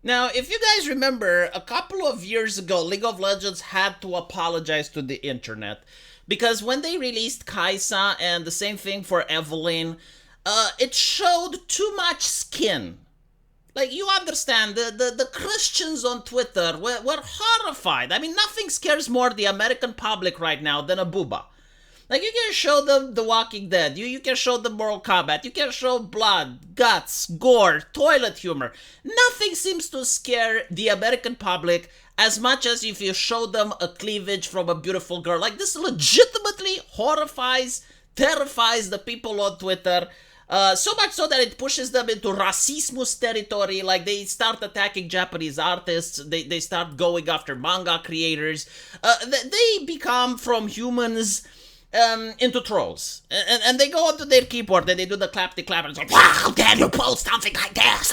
Now, if you guys remember, a couple of years ago, League of Legends had to apologize to the internet because when they released Kaisa and the same thing for Evelyn, it showed too much skin. Like, you understand, the Christians on Twitter were horrified. I mean, nothing scares more the American public right now than a booba. Like, you can show them The Walking Dead, you can show them Mortal Kombat, you can show blood, guts, gore, toilet humor. Nothing seems to scare the American public as much as if you show them a cleavage from a beautiful girl. Like, this legitimately horrifies, terrifies the people on Twitter. So much so that it pushes them into racismus territory. Like, they start attacking Japanese artists, they start going after manga creators. They become from humans into trolls. And they go onto their keyboard and they do the clap, and it's like, wow, how dare you post something like this?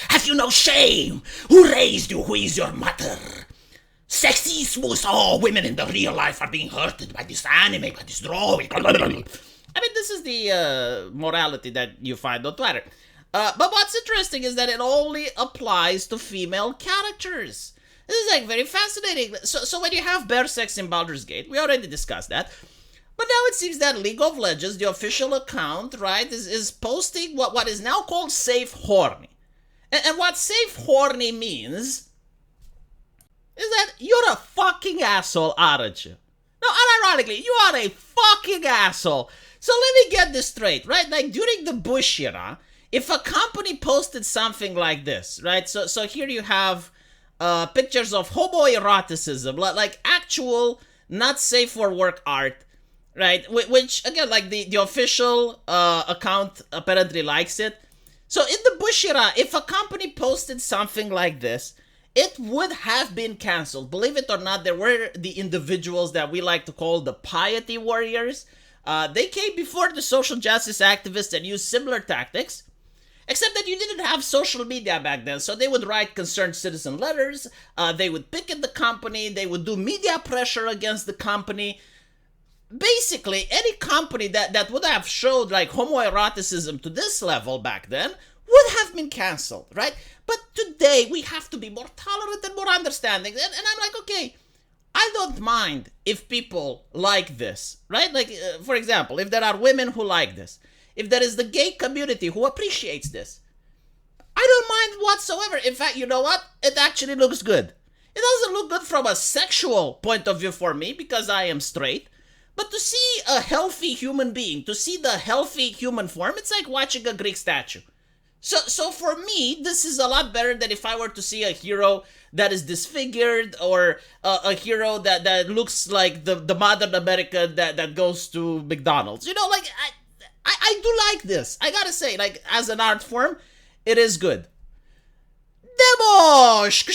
Have you no shame? Who raised you? Who is your mother? Sexismus. Oh, women in the real life are being hurted by this anime, by this drawing. I mean, this is the morality that you find on Twitter. But what's interesting is that it only applies to female characters. This is like very fascinating. So when you have bare sex in Baldur's Gate, we already discussed that. But now it seems that League of Legends, the official account, right, is posting what is now called Safe Horny. And what Safe Horny means is that you're a fucking asshole, aren't you? No, unironically, you are a fucking asshole. So let me get this straight, right? Like, during the Bush era, if a company posted something like this, right? So here you have pictures of homoeroticism, like actual, not safe for work art, right? Which, again, like the official account apparently likes it. So in the Bush era, if a company posted something like this, it would have been canceled. Believe it or not, there were the individuals that we like to call the piety warriors. They came before the social justice activists and used similar tactics, except that you didn't have social media back then, so they would write concerned citizen letters, they would picket the company, they would do media pressure against the company. Basically, any company that would have showed like homoeroticism to this level back then would have been canceled, right? But today, we have to be more tolerant and more understanding, and I'm like, okay, I don't mind if people like this, right? Like, for example, if there are women who like this, if there is the gay community who appreciates this, I don't mind whatsoever. In fact, you know what? It actually looks good. It doesn't look good from a sexual point of view for me because I am straight, but to see a healthy human being, to see the healthy human form, it's like watching a Greek statue. So for me, this is a lot better than if I were to see a hero that is disfigured or a hero that looks like the modern American that goes to McDonald's. You know, like, I do like this. I gotta say, like, as an art form, it is good. Demosh,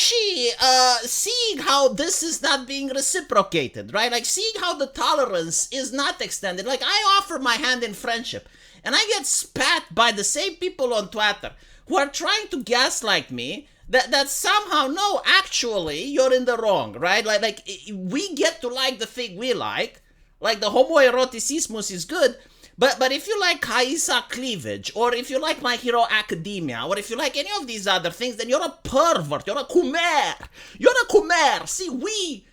seeing how this is not being reciprocated, right? Like, seeing how the tolerance is not extended. Like, I offer my hand in friendship, and I get spat by the same people on Twitter who are trying to gaslight me that somehow, no, actually, you're in the wrong, right? Like we get to like the thing we like the homoeroticismus is good, but if you like Kaisa cleavage, or if you like My Hero Academia, or if you like any of these other things, then you're a pervert, you're a kumer. You're a kumer. See, we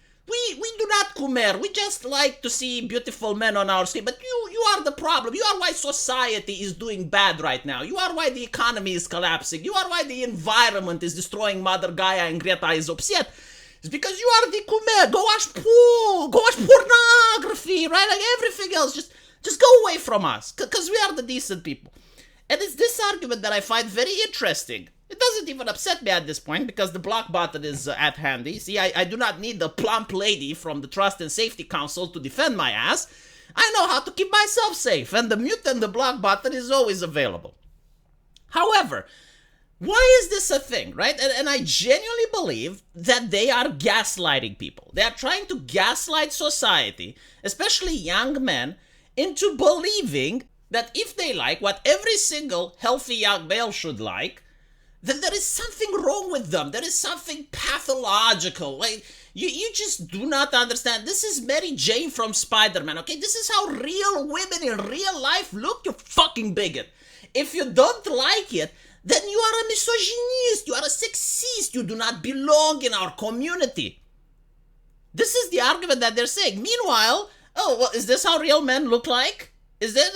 do not kumer. We just like to see beautiful men on our screen. But you are the problem. You are why society is doing bad right now. You are why the economy is collapsing. You are why the environment is destroying Mother Gaia and Greta is upset. It's because you are the kumer. Go watch pornography, right? Like everything else. Just go away from us. Because we are the decent people. And it's this argument that I find very interesting. It doesn't even upset me at this point because the block button is at handy. See, I do not need the plump lady from the Trust and Safety Council to defend my ass. I know how to keep myself safe, and the mute and the block button is always available. However, why is this a thing, right? And I genuinely believe that they are gaslighting people. They are trying to gaslight society, especially young men, into believing that if they like what every single healthy young male should like, then there is something wrong with them. There is something pathological. Like, you just do not understand. This is Mary Jane from Spider-Man, okay? This is how real women in real life look, you fucking bigot. If you don't like it, then you are a misogynist, you are a sexist, you do not belong in our community. This is the argument that they're saying. Meanwhile, oh, well, is this how real men look like? Is that,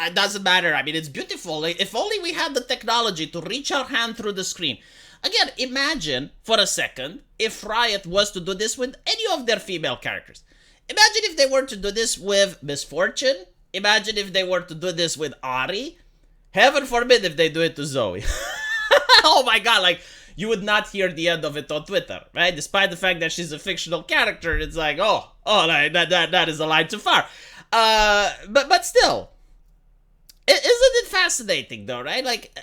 it doesn't matter. I mean, it's beautiful. If only we had the technology to reach our hand through the screen. Again, imagine for a second if Riot was to do this with any of their female characters. Imagine if they were to do this with Misfortune. Imagine if they were to do this with Ari. Heaven forbid if they do it to Zoe. Oh my god, like, you would not hear the end of it on Twitter, right? Despite the fact that she's a fictional character, it's like, that is a line too far. But still, isn't it fascinating though, right? Like,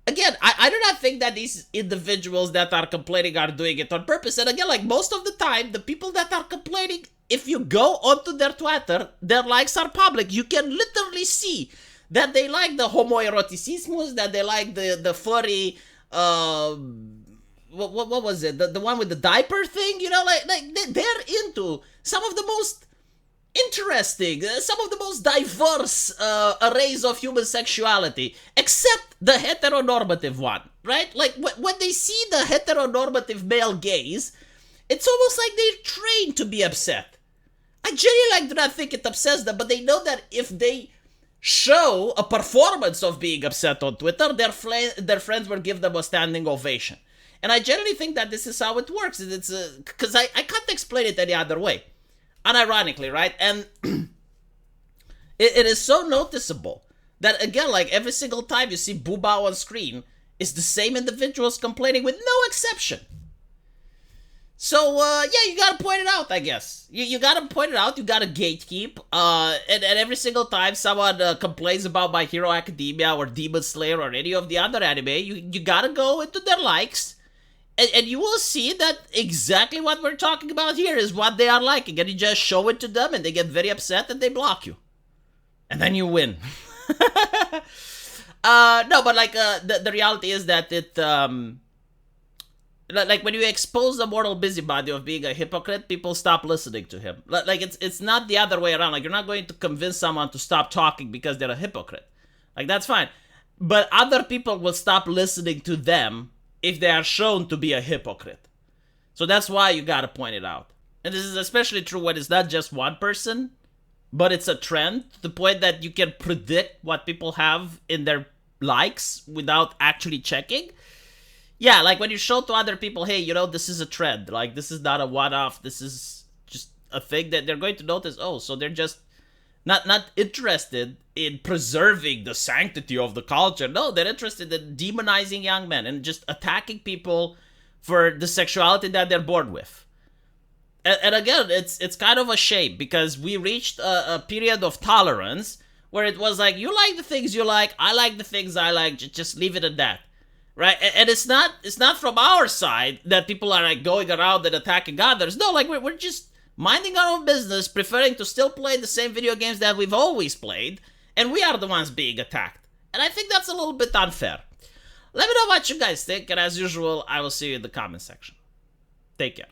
again, I do not think that these individuals that are complaining are doing it on purpose. And again, like, most of the time, the people that are complaining, if you go onto their Twitter, their likes are public. You can literally see that they like the homoeroticismus, that they like the furry, what was it? The one with the diaper thing, you know, like they're into some of the most interesting, some of the most diverse arrays of human sexuality, except the heteronormative one, right? Like, when they see the heteronormative male gaze, it's almost like they're trained to be upset. I genuinely do not think it upsets them, but they know that if they show a performance of being upset on Twitter, their friends will give them a standing ovation. And I generally think that this is how it works. It's because I can't explain it any other way. Unironically, right? And it is so noticeable that, again, like, every single time you see Boobao on screen, it's the same individuals complaining with no exception. So, yeah, you gotta point it out, I guess. You gotta point it out, you gotta gatekeep, and every single time someone complains about My Hero Academia or Demon Slayer or any of the other anime, you gotta go into their likes, and you will see that exactly what we're talking about here is what they are liking, and you just show it to them, and they get very upset, and they block you. And then you win. No, but, like, the reality is that it, like, when you expose the moral busybody of being a hypocrite, people stop listening to him. Like, it's not the other way around. Like, you're not going to convince someone to stop talking because they're a hypocrite. Like, that's fine. But other people will stop listening to them if they are shown to be a hypocrite. So that's why you gotta point it out. And this is especially true when it's not just one person, but it's a trend, to the point that you can predict what people have in their likes without actually checking. Yeah, like, when you show to other people, hey, you know, this is a trend. Like, this is not a one-off. This is just a thing that they're going to notice. Oh, so they're just not interested in preserving the sanctity of the culture. No, they're interested in demonizing young men and just attacking people for the sexuality that they're born with. And again, it's kind of a shame, because we reached a period of tolerance where it was like, you like the things you like, I like the things I like, just leave it at that. Right? And it's not from our side that people are, like, going around and attacking others. No, like, we're just minding our own business, preferring to still play the same video games that we've always played, and we are the ones being attacked. And I think that's a little bit unfair. Let me know what you guys think, and as usual, I will see you in the comment section. Take care.